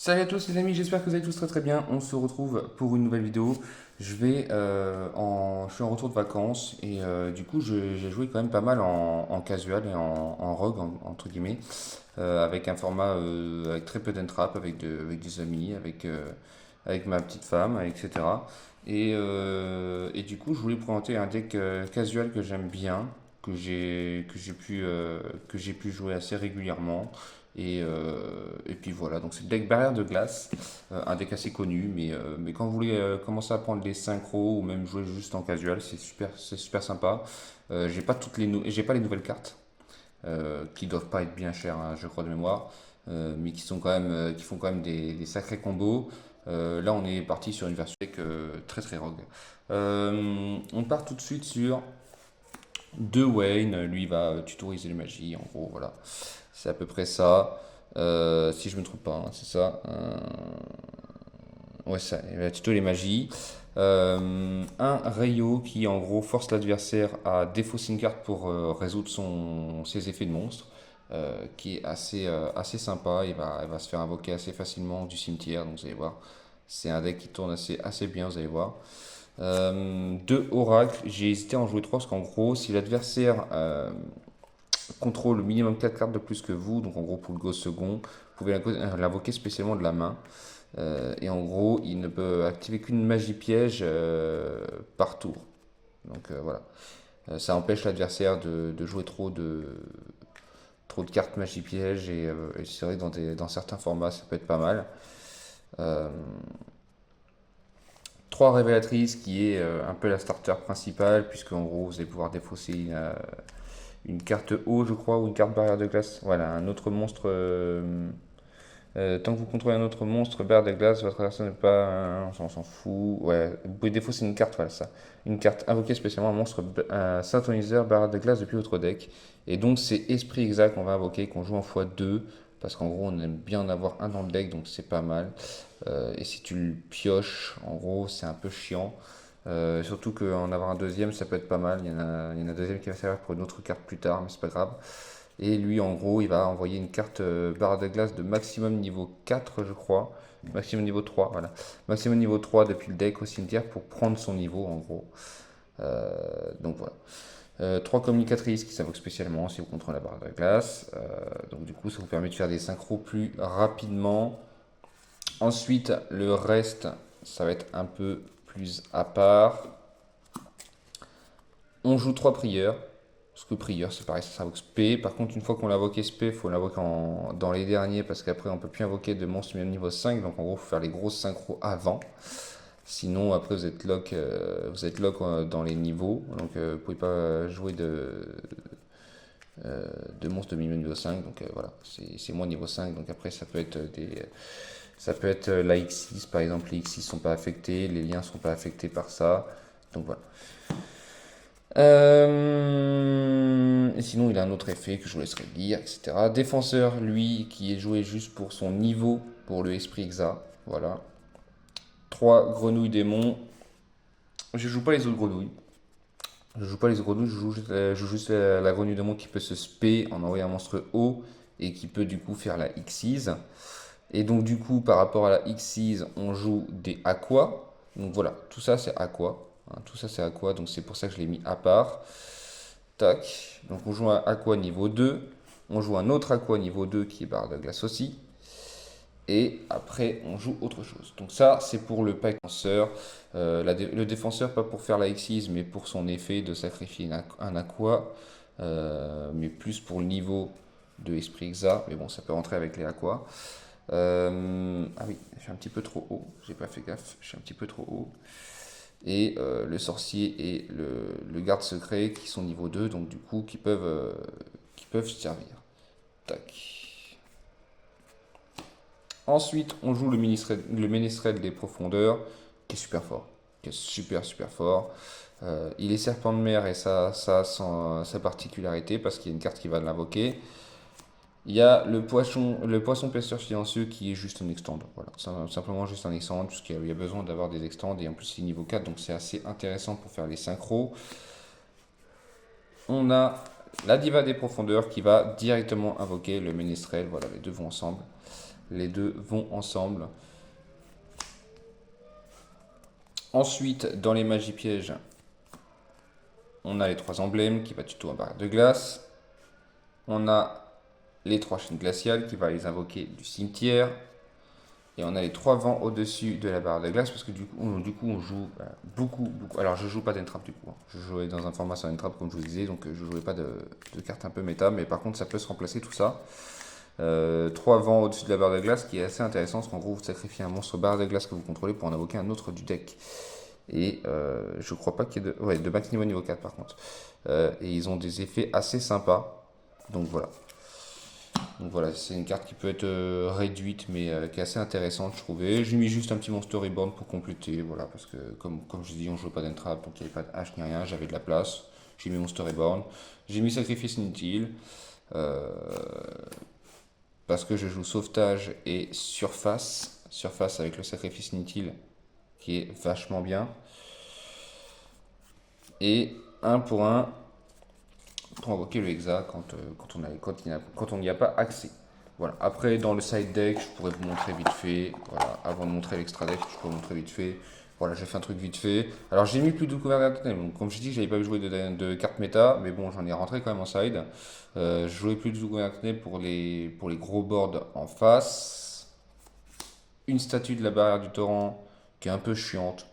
Salut à tous les amis, j'espère que vous allez tous très très bien. On se retrouve pour une nouvelle vidéo. Je suis en retour de vacances et du coup j'ai joué quand même pas mal en casual et en rogue entre guillemets, avec un format avec très peu d'entrap, avec des amis, avec ma petite femme, etc. Et du coup je voulais vous présenter un deck casual que j'aime bien, que j'ai pu jouer assez régulièrement. Et puis voilà, donc c'est le deck barrière de glace, un deck assez connu, mais quand vous voulez commencer à prendre les synchros ou même jouer juste en casual, c'est super sympa. J'ai pas les nouvelles cartes, qui doivent pas être bien chères, hein, je crois de mémoire, mais qui font quand même des sacrés combos. Là, on est parti sur une version deck très très rogue. On part tout de suite sur de Wayne, lui il va tutoriser les magies, en gros, voilà. C'est à peu près ça. Si je me trompe pas, hein, c'est ça. Ouais, ça, il va tuto les magies. Un Rayo qui en gros force l'adversaire à défausser une carte pour résoudre ses effets de monstre, qui est assez sympa. Il va se faire invoquer assez facilement du cimetière, donc vous allez voir. C'est un deck qui tourne assez bien, vous allez voir. Deux Oracle, j'ai hésité à en jouer trois parce qu'en gros, si l'adversaire contrôle minimum 4 cartes de plus que vous, donc en gros pour le go second, vous pouvez l'invoquer spécialement de la main. Et en gros, il ne peut activer qu'une magie piège par tour. Donc voilà. Ça empêche l'adversaire de jouer trop de cartes magie piège et c'est vrai que dans certains formats ça peut être pas mal. Euh, Trois révélatrices qui est un peu la starter principale puisque en gros vous allez pouvoir défausser une carte eau je crois ou une carte barrière de glace. Voilà, un autre monstre. Tant que vous contrôlez un autre monstre, barre de glace, votre adversaire n'est pas. On s'en fout. Ouais, vous pouvez défausser une carte, voilà ça. Une carte invoquée spécialement un monstre synthoniseur, barre de glace depuis votre deck. Et donc c'est Esprit Exact qu'on va invoquer, qu'on joue en x2. Parce qu'en gros, on aime bien en avoir un dans le deck, donc c'est pas mal. Et si tu le pioches, en gros, c'est un peu chiant. Surtout qu'en avoir un deuxième, ça peut être pas mal. Il y en a un deuxième qui va servir pour une autre carte plus tard, mais c'est pas grave. Et lui, en gros, il va envoyer une carte barre de glace de maximum niveau 4, je crois. Maximum niveau 3, voilà. Maximum niveau 3 depuis le deck au cimetière pour prendre son niveau, en gros. Donc voilà. Trois communicatrices qui s'invoquent spécialement si vous contrôlez la barre de glace. Donc du coup, ça vous permet de faire des synchros plus rapidement. Ensuite, le reste, ça va être un peu plus à part. On joue trois prieurs. Parce que prieur, c'est pareil, ça s'invoque SP. Par contre, une fois qu'on l'a invoqué SP, il faut l'invoquer dans les derniers parce qu'après, on peut plus invoquer de monstres même niveau 5. Donc, en gros, il faut faire les grosses synchros avant. Sinon, après, vous êtes lock dans les niveaux. Donc, vous pouvez pas jouer de monstres de minimum niveau 5. Donc, voilà, c'est moins niveau 5. Donc, après, ça peut être la X6, par exemple. Les X6 sont pas affectés, les liens sont pas affectés par ça. Donc, voilà. Et sinon, il a un autre effet que je vous laisserai lire, etc. Défenseur, lui, qui est joué juste pour son niveau, pour le esprit exa. Voilà. Trois grenouilles démons. Je joue pas les autres grenouilles. Je joue pas les autres grenouilles, je joue juste la grenouille démon qui peut se spé en envoyant un monstre haut et qui peut du coup faire la Xyz. Et donc, du coup, par rapport à la Xyz, on joue des Aqua. Donc voilà, tout ça c'est Aqua. Hein, tout ça c'est Aqua, donc c'est pour ça que je l'ai mis à part. Tac. Donc on joue un Aqua niveau 2. On joue un autre Aqua niveau 2 qui est barre de glace aussi. Et après, on joue autre chose. Donc ça, c'est pour le pack défenseur. Le défenseur, pas pour faire la Xyz, mais pour son effet de sacrifier un Aqua. Mais plus pour le niveau de Esprit Exa. Mais bon, ça peut rentrer avec les Aqua. Ah oui, je suis un petit peu trop haut. J'ai pas fait gaffe. Je suis un petit peu trop haut. Et le sorcier et le garde secret qui sont niveau 2, donc du coup qui peuvent servir. Tac. Ensuite, on joue le ménestrel des profondeurs, qui est super fort. Qui est super fort. Il est serpent de mer et ça a sa particularité parce qu'il y a une carte qui va l'invoquer. Il y a le poisson pêcheur silencieux qui est juste un extend. Voilà, simplement juste un extend, puisqu'il y a besoin d'avoir des extends et en plus c'est niveau 4, donc c'est assez intéressant pour faire les synchros. On a la diva des profondeurs qui va directement invoquer le ménestrel, voilà, les deux vont ensemble. Les deux vont ensemble. Ensuite, dans les magies pièges, on a les 3 emblèmes qui va tuto un barrière de glace. On a les 3 chaînes glaciales qui va les invoquer du cimetière. Et on a les 3 vents au-dessus de la barrière de glace parce que du coup on joue beaucoup. Alors je joue pas d'entrap du coup. Je jouais dans un format sans entrap comme je vous disais, donc je jouais pas de cartes un peu méta, mais par contre ça peut se remplacer tout ça. 3 vents au-dessus de la barre de glace qui est assez intéressant parce qu'en gros vous sacrifiez un monstre barre de glace que vous contrôlez pour en invoquer un autre du deck. Et je crois pas qu'il y ait de max niveau 4 par contre. Et ils ont des effets assez sympas. Donc voilà. Donc voilà, c'est une carte qui peut être réduite mais qui est assez intéressante je trouvais. J'ai mis juste un petit Monster Reborn pour compléter, voilà, parce que comme je dis on jouait pas d'entrap donc il n'y avait pas de hache ni rien, j'avais de la place. J'ai mis Monster Reborn. J'ai mis Sacrifice Inutile. Parce que je joue sauvetage et surface. Surface avec le sacrifice inutile qui est vachement bien. Et 1 pour 1 pour invoquer le Hexa quand on n'y a pas accès. Voilà. Après, dans le side deck, je pourrais vous montrer vite fait. Voilà. Avant de montrer l'extra deck, je pourrais vous montrer vite fait. Voilà, j'ai fait un truc vite fait. Alors, j'ai mis plus de couverture de donc, comme je dis, j'avais pas joué de carte méta, mais bon, j'en ai rentré quand même en side. Je jouais plus de couverture pour les gros boards en face. Une statue de la barrière du torrent qui est un peu chiante,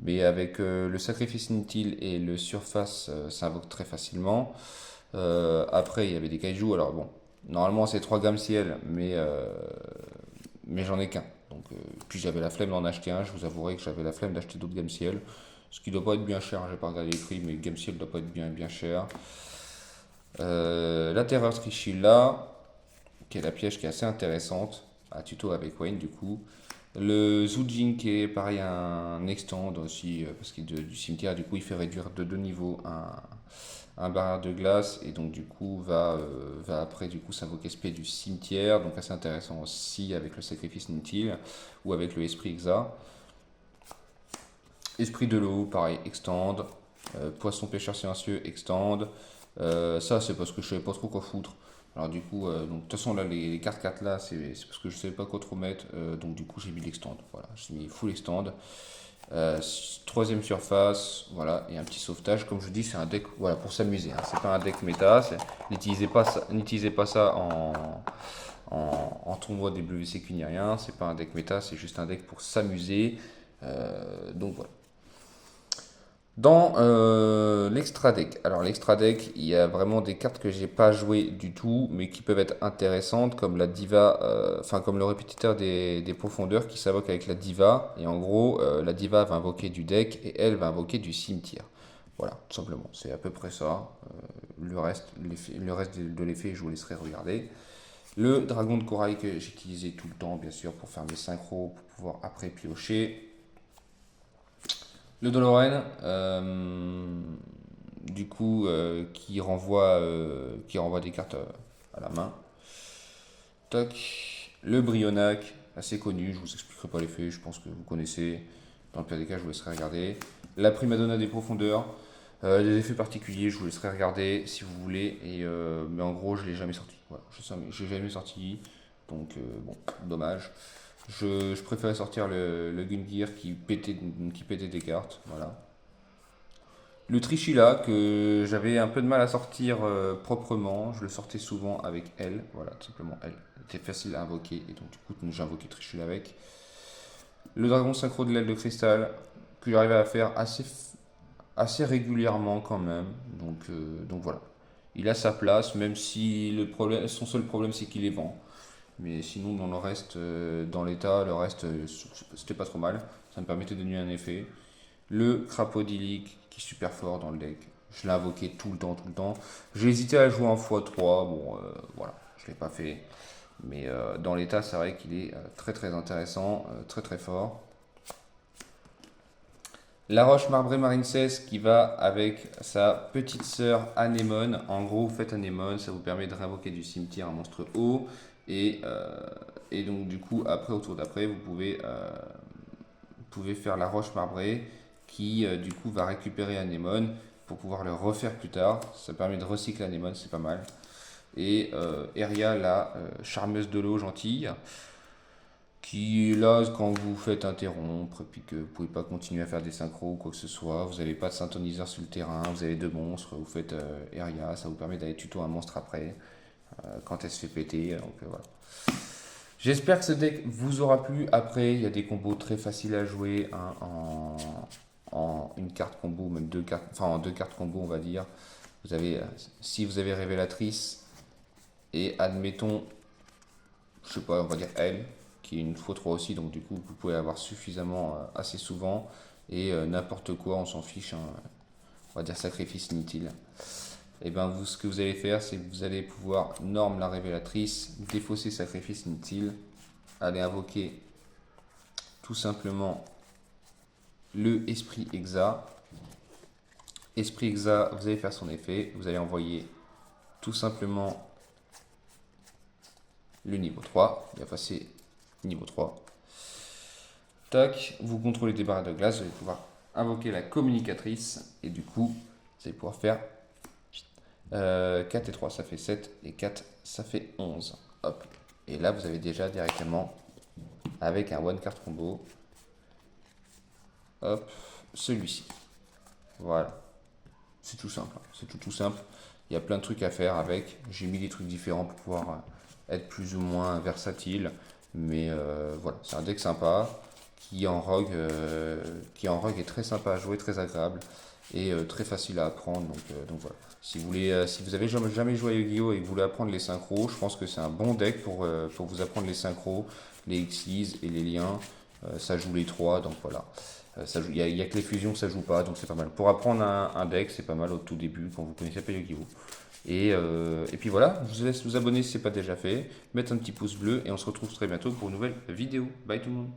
mais avec le sacrifice inutile et le surface, ça invoque très facilement. Après, il y avait des kaiju. Alors bon, normalement c'est 3 gammes ciel, mais j'en ai qu'un. Donc, puis j'avais la flemme d'en acheter un. Je vous avouerai que j'avais la flemme d'acheter d'autres gammes ciel. Ce qui doit pas être bien cher. J'ai pas regardé les prix, mais gamme ciel doit pas être bien cher. La terreur Trishula, qui est la piège qui est assez intéressante. À tuto avec Wayne du coup. Le Zujin qui est pareil un extend aussi parce qu'il est du cimetière, du coup il fait réduire de 2 niveaux un barrière de glace et donc du coup va après du coup s'invoquer spé du cimetière, donc assez intéressant aussi avec le sacrifice inutile ou avec le esprit Hexa. Esprit de l'eau, pareil, extend. Poisson pêcheur silencieux, extend. Ça c'est parce que je savais pas trop quoi foutre. Alors du coup, donc de toute façon là les cartes 4 là c'est parce que je savais pas quoi trop mettre, donc du coup j'ai mis l'extend, voilà, j'ai mis full extend. Troisième surface, voilà, et un petit sauvetage, comme je dis c'est un deck voilà, pour s'amuser, hein. C'est pas un deck méta, n'utilisez pas ça en tournoi des WCQ ni rien, c'est pas un deck méta, c'est juste un deck pour s'amuser, donc voilà. Dans l'extra deck, alors l'extra deck, il y a vraiment des cartes que j'ai pas joué du tout, mais qui peuvent être intéressantes, comme la diva, enfin comme le répétiteur des profondeurs qui s'invoque avec la diva. Et en gros, la diva va invoquer du deck et elle va invoquer du cimetière. Voilà, tout simplement, c'est à peu près ça. Le reste de l'effet, je vous laisserai regarder. Le dragon de corail que j'utilisais tout le temps, bien sûr, pour faire mes synchros, pour pouvoir après piocher. Le Doloren, du coup, qui renvoie des cartes à la main. Toc. Le Brionac, assez connu, je vous expliquerai pas l'effet, je pense que vous connaissez. Dans le pire des cas, je vous laisserai regarder. La Primadonna des profondeurs, des effets particuliers, je vous laisserai regarder si vous voulez. Mais en gros, je l'ai jamais sorti. Voilà, je l'ai jamais sorti, donc bon, dommage. Je préférais sortir le Gungear qui pétait des cartes. Voilà. Le Trishula que j'avais un peu de mal à sortir proprement. Je le sortais souvent avec elle. Voilà, tout simplement elle. C'était facile à invoquer et donc du coup j'ai invoqué Trishula avec. Le dragon synchro de l'aile de cristal que j'arrivais à faire assez régulièrement quand même. Donc voilà. Il a sa place, même si son seul problème c'est qu'il est vent. Mais sinon, dans le reste, dans l'état, le reste, c'était pas trop mal. Ça me permettait de donner un effet. Le crapaudylique, qui est super fort dans le deck. Je l'ai invoqué tout le temps. J'ai hésité à le jouer en x3. Bon, voilà, je l'ai pas fait. Mais dans l'état, c'est vrai qu'il est très intéressant, très fort. La roche marbrée marine 16 qui va avec sa petite sœur Anémone. En gros, vous faites Anémone, ça vous permet de réinvoquer du cimetière un monstre haut. Et donc du coup, après, au tour d'après, vous pouvez faire la roche marbrée qui du coup va récupérer Anémone pour pouvoir le refaire plus tard. Ça permet de recycler Anémone, c'est pas mal. Et Eria, la charmeuse de l'eau gentille. qui est là quand vous faites interrompre, et puis que vous pouvez pas continuer à faire des synchros ou quoi que ce soit, vous n'avez pas de synthoniseur sur le terrain, vous avez deux monstres, vous faites Area, ça vous permet d'aller tuto un monstre après, quand elle se fait péter, donc voilà. J'espère que ce deck vous aura plu. Après, il y a des combos très faciles à jouer hein, en une carte combo, même deux cartes, enfin en deux cartes combo, on va dire. Vous avez, si vous avez Révélatrice et admettons, je sais pas, on va dire elle, qui est une x3 aussi, donc du coup vous pouvez avoir suffisamment assez souvent et n'importe quoi, on s'en fiche, hein, on va dire sacrifice inutile. Et bien vous, ce que vous allez faire, c'est que vous allez pouvoir norme la révélatrice, défausser sacrifice inutile, aller invoquer tout simplement le esprit exa. Esprit exa, vous allez faire son effet, vous allez envoyer tout simplement le niveau 3, il va passer niveau 3. Tac, vous contrôlez des barres de glace, vous allez pouvoir invoquer la communicatrice et du coup, vous allez pouvoir faire 4 et 3 ça fait 7 et 4 ça fait 11. Hop. Et là vous avez déjà directement avec un one card combo. Hop, celui-ci. Voilà. C'est tout simple. C'est tout simple. Il y a plein de trucs à faire avec. J'ai mis des trucs différents pour pouvoir être plus ou moins versatile. Mais voilà, c'est un deck sympa qui en rogue est très sympa à jouer, très agréable et très facile à apprendre. Donc voilà. Si vous voulez, si vous avez jamais joué à Yu-Gi-Oh et que vous voulez apprendre les synchros, je pense que c'est un bon deck pour vous apprendre les synchros, les Xyz et les liens. Ça joue les trois, donc voilà. Il y a que les fusions, ça joue pas, donc c'est pas mal. Pour apprendre un deck, c'est pas mal au tout début quand vous connaissez pas Yu-Gi-Oh! Et puis voilà, je vous laisse vous abonner si ce n'est pas déjà fait, mettre un petit pouce bleu et on se retrouve très bientôt pour une nouvelle vidéo. Bye tout le monde.